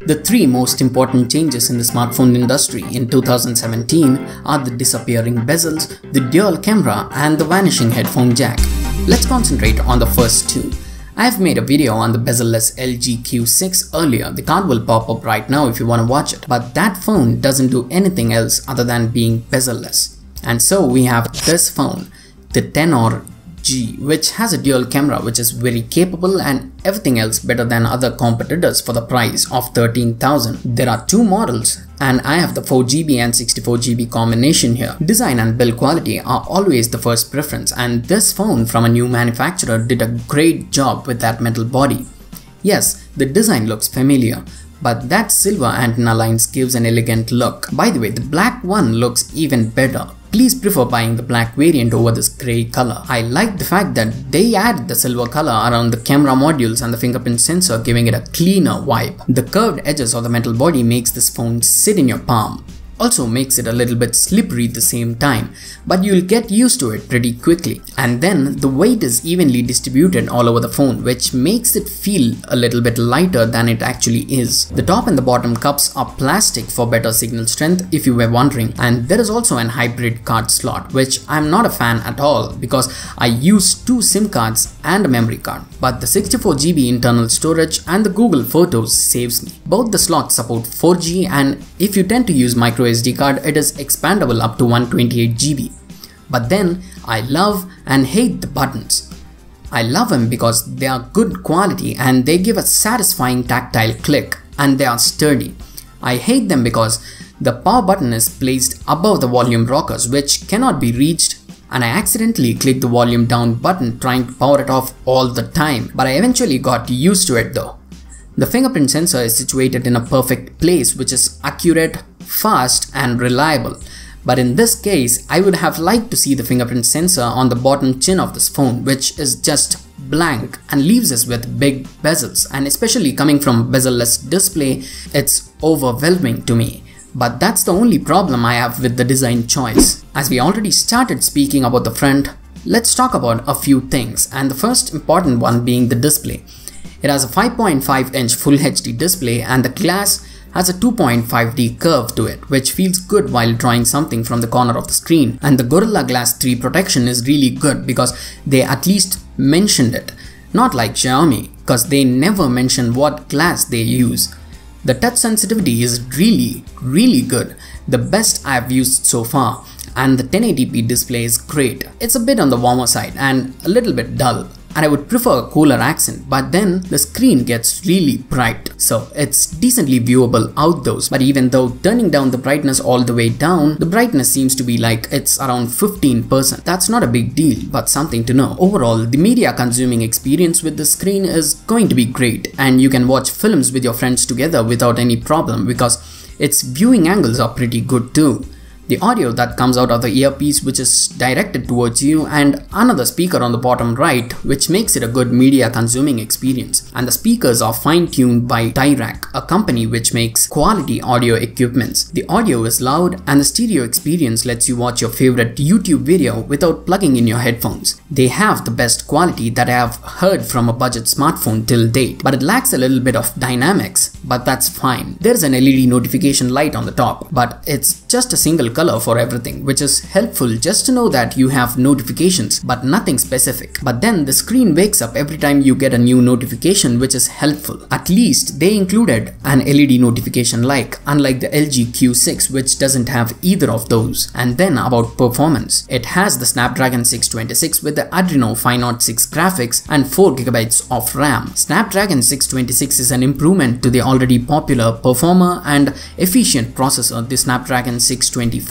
The three most important changes in the smartphone industry in 2017 are the disappearing bezels, the dual camera, and the vanishing headphone jack. Let's concentrate on the first two. I have made a video on the bezel-less LG Q6 earlier. The card will pop up right now if you want to watch it. But that phone doesn't do anything else other than being bezel-less. And so we have this phone, the Tenor G, which has a dual camera which is very capable and everything else better than other competitors for the price of 13,000. There are two models and I have the 4GB and 64GB combination here. Design and build quality are always the first preference, and this phone from a new manufacturer did a great job with that metal body. Yes, the design looks familiar, but that silver antenna lines gives an elegant look. By the way, the black one looks even better. Please prefer buying the black variant over this grey color. I like the fact that they added the silver color around the camera modules and the fingerprint sensor, giving it a cleaner vibe. The curved edges of the metal body makes this phone sit in your palm. Also makes it a little bit slippery at the same time, but you'll get used to it pretty quickly. And then the weight is evenly distributed all over the phone, which makes it feel a little bit lighter than it actually is. The top and the bottom cups are plastic for better signal strength, if you were wondering, and there is also an hybrid card slot, which I'm not a fan at all because I use two SIM cards and a memory card, but the 64GB internal storage and the Google Photos saves me. Both the slots support 4G, and if you tend to use microSD card, it is expandable up to 128GB. But then I love and hate the buttons. I love them because they are good quality and they give a satisfying tactile click and they are sturdy. I hate them because the power button is placed above the volume rockers, which cannot be reached, and I accidentally clicked the volume down button trying to power it off all the time, but I eventually got used to it though. The fingerprint sensor is situated in a perfect place, which is accurate, fast and reliable. But in this case, I would have liked to see the fingerprint sensor on the bottom chin of this phone, which is just blank and leaves us with big bezels, and especially coming from bezel-less display, it's overwhelming to me. But that's the only problem I have with the design choice. As we already started speaking about the front, let's talk about a few things, and the first important one being the display. It has a 5.5-inch Full HD display and the glass has a 2.5D curve to it, which feels good while drawing something from the corner of the screen. And the Gorilla Glass 3 protection is really good because they at least mentioned it. Not like Xiaomi, because they never mention what glass they use. The touch sensitivity is really good, the best I've used so far, and the 1080p display is great. It's a bit on the warmer side and a little bit dull, and I would prefer a cooler accent, but then the screen gets really bright, so it's decently viewable outdoors. But even though turning down the brightness all the way down, the brightness seems to be like it's around 15%. That's not a big deal, but something to know. Overall, the media consuming experience with the screen is going to be great, and you can watch films with your friends together without any problem because its viewing angles are pretty good too. The audio that comes out of the earpiece, which is directed towards you, and another speaker on the bottom right, which makes it a good media consuming experience. And the speakers are fine-tuned by Dirac, a company which makes quality audio equipments. The audio is loud and the stereo experience lets you watch your favorite YouTube video without plugging in your headphones. They have the best quality that I have heard from a budget smartphone till date, but it lacks a little bit of dynamics, but that's fine. There's an LED notification light on the top, but it's just a single color for everything, which is helpful just to know that you have notifications but nothing specific. But then the screen wakes up every time you get a new notification, which is helpful. At least they included an LED notification like, unlike the LG Q6, which doesn't have either of those. And then about performance, it has the Snapdragon 626 with the Adreno 506 graphics and 4GB of RAM. Snapdragon 626 is an improvement to the already popular performer and efficient processor, the Snapdragon 625,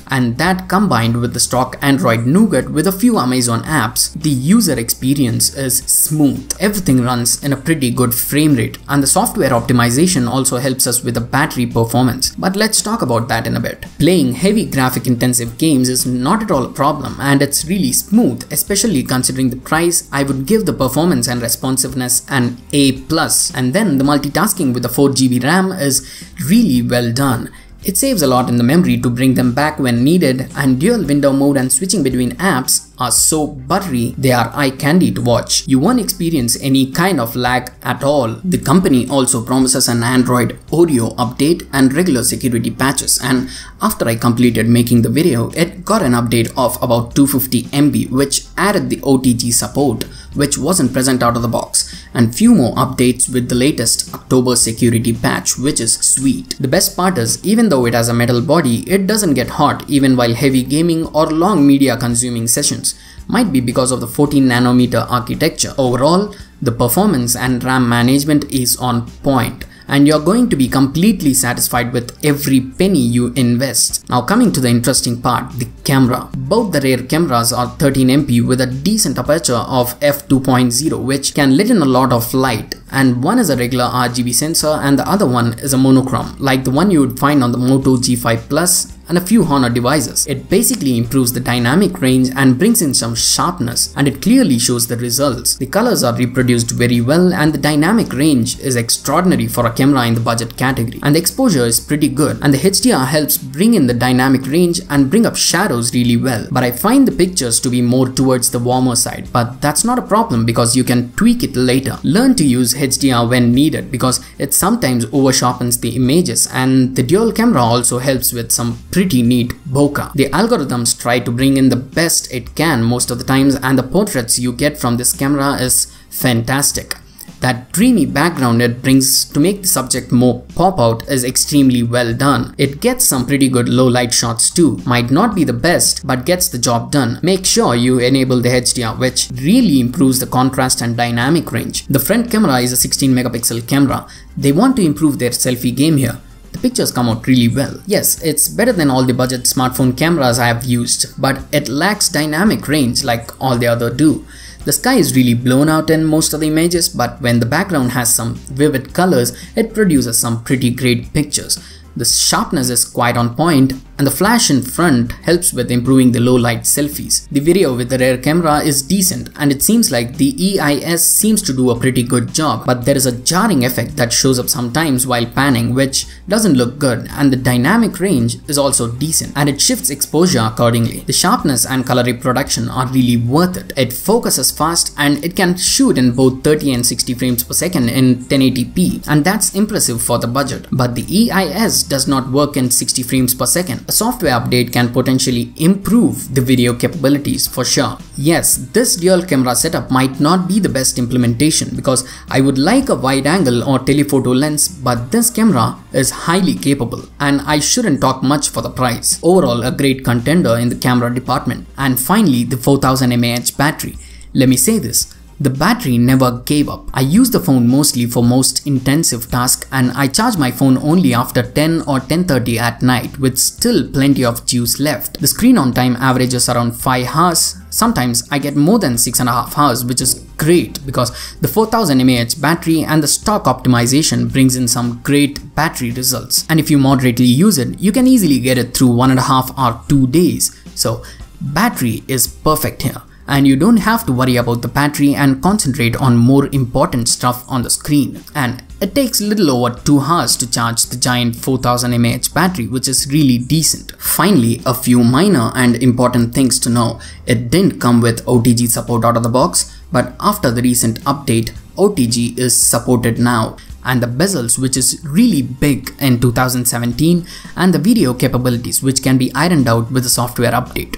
and that combined with the stock Android Nougat with a few Amazon apps, the user experience is smooth. Everything runs in a pretty good frame rate, and the software optimization also helps us with the battery performance. But let's talk about that in a bit. Playing heavy graphic intensive games is not at all a problem, and it's really smooth, especially considering the price. I would give the performance and responsiveness an A+, and then the multitasking with the 4GB RAM is really well done. It saves a lot in the memory to bring them back when needed, and dual window mode and switching between apps are so buttery they are eye candy to watch. You won't experience any kind of lag at all. The company also promises an Android Oreo update and regular security patches, and after I completed making the video, it got an update of about 250 MB which added the OTG support, which wasn't present out of the box, and few more updates with the latest October security patch, which is sweet. The best part is, even though it has a metal body, it doesn't get hot even while heavy gaming or long media consuming sessions. Might be because of the 14nm architecture. Overall, the performance and RAM management is on point, and you're going to be completely satisfied with every penny you invest. Now coming to the interesting part, the camera. Both the rear cameras are 13MP with a decent aperture of f2.0 which can let in a lot of light, and one is a regular RGB sensor and the other one is a monochrome like the one you would find on the Moto G5 Plus and a few Honor devices. It basically improves the dynamic range and brings in some sharpness, and it clearly shows the results. The colors are reproduced very well and the dynamic range is extraordinary for a camera in the budget category, and the exposure is pretty good, and the HDR helps bring in the dynamic range and bring up shadows really well. But I find the pictures to be more towards the warmer side, but that's not a problem because you can tweak it later. Learn to use HDR when needed because it sometimes over sharpens the images, and the dual camera also helps with some pretty neat bokeh. The algorithms try to bring in the best it can most of the times, and the portraits you get from this camera is fantastic. That dreamy background it brings to make the subject more pop out is extremely well done. It gets some pretty good low light shots too. Might not be the best, but gets the job done. Make sure you enable the HDR, which really improves the contrast and dynamic range. The front camera is a 16 megapixel camera. They want to improve their selfie game here. The pictures come out really well. Yes, it's better than all the budget smartphone cameras I have used, but it lacks dynamic range like all the other do. The sky is really blown out in most of the images, but when the background has some vivid colors, it produces some pretty great pictures. The sharpness is quite on point, and the flash in front helps with improving the low light selfies. The video with the rear camera is decent, and it seems like the EIS seems to do a pretty good job, but there is a jarring effect that shows up sometimes while panning which doesn't look good, and the dynamic range is also decent and it shifts exposure accordingly. The sharpness and color reproduction are really worth it. It focuses fast and it can shoot in both 30 and 60 frames per second in 1080p, and that's impressive for the budget. But the EIS does not work in 60 frames per second. A software update can potentially improve the video capabilities for sure. Yes, this dual camera setup might not be the best implementation because I would like a wide angle or telephoto lens, but this camera is highly capable and I shouldn't talk much for the price. Overall, a great contender in the camera department. And finally, the 4000 mAh battery. Let me say this. The battery never gave up. I use the phone mostly for most intensive tasks, and I charge my phone only after 10 or 10:30 at night with still plenty of juice left. The screen on time averages around 5 hours. Sometimes I get more than 6.5 hours, which is great because the 4000 mAh battery and the stock optimization brings in some great battery results. And if you moderately use it, you can easily get it through 1.5 or 2 days. So battery is perfect here. And you don't have to worry about the battery and concentrate on more important stuff on the screen. And it takes little over 2 hours to charge the giant 4000 mAh battery, which is really decent. Finally, a few minor and important things to know. It didn't come with OTG support out of the box, but after the recent update, OTG is supported now. And the bezels, which is really big in 2017, and the video capabilities, which can be ironed out with the software update.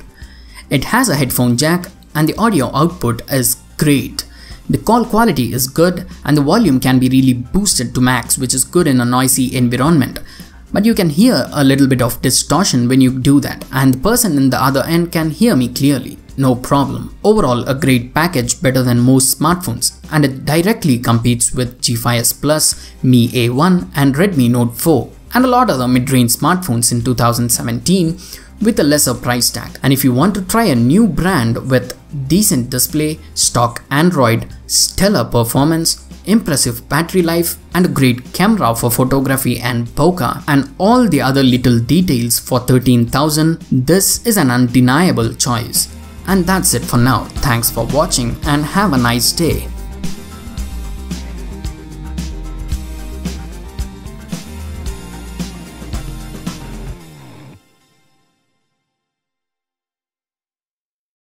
It has a headphone jack, and the audio output is great. The call quality is good and the volume can be really boosted to max, which is good in a noisy environment. But you can hear a little bit of distortion when you do that, and the person in the other end can hear me clearly. No problem. Overall, a great package, better than most smartphones, and it directly competes with G5s Plus, Mi A1 and Redmi Note 4 and a lot of the mid-range smartphones in 2017 with a lesser price tag. And if you want to try a new brand with decent display, stock Android, stellar performance, impressive battery life and a great camera for photography and bokeh and all the other little details for 13,000, this is an undeniable choice. And that's it for now. Thanks for watching and have a nice day.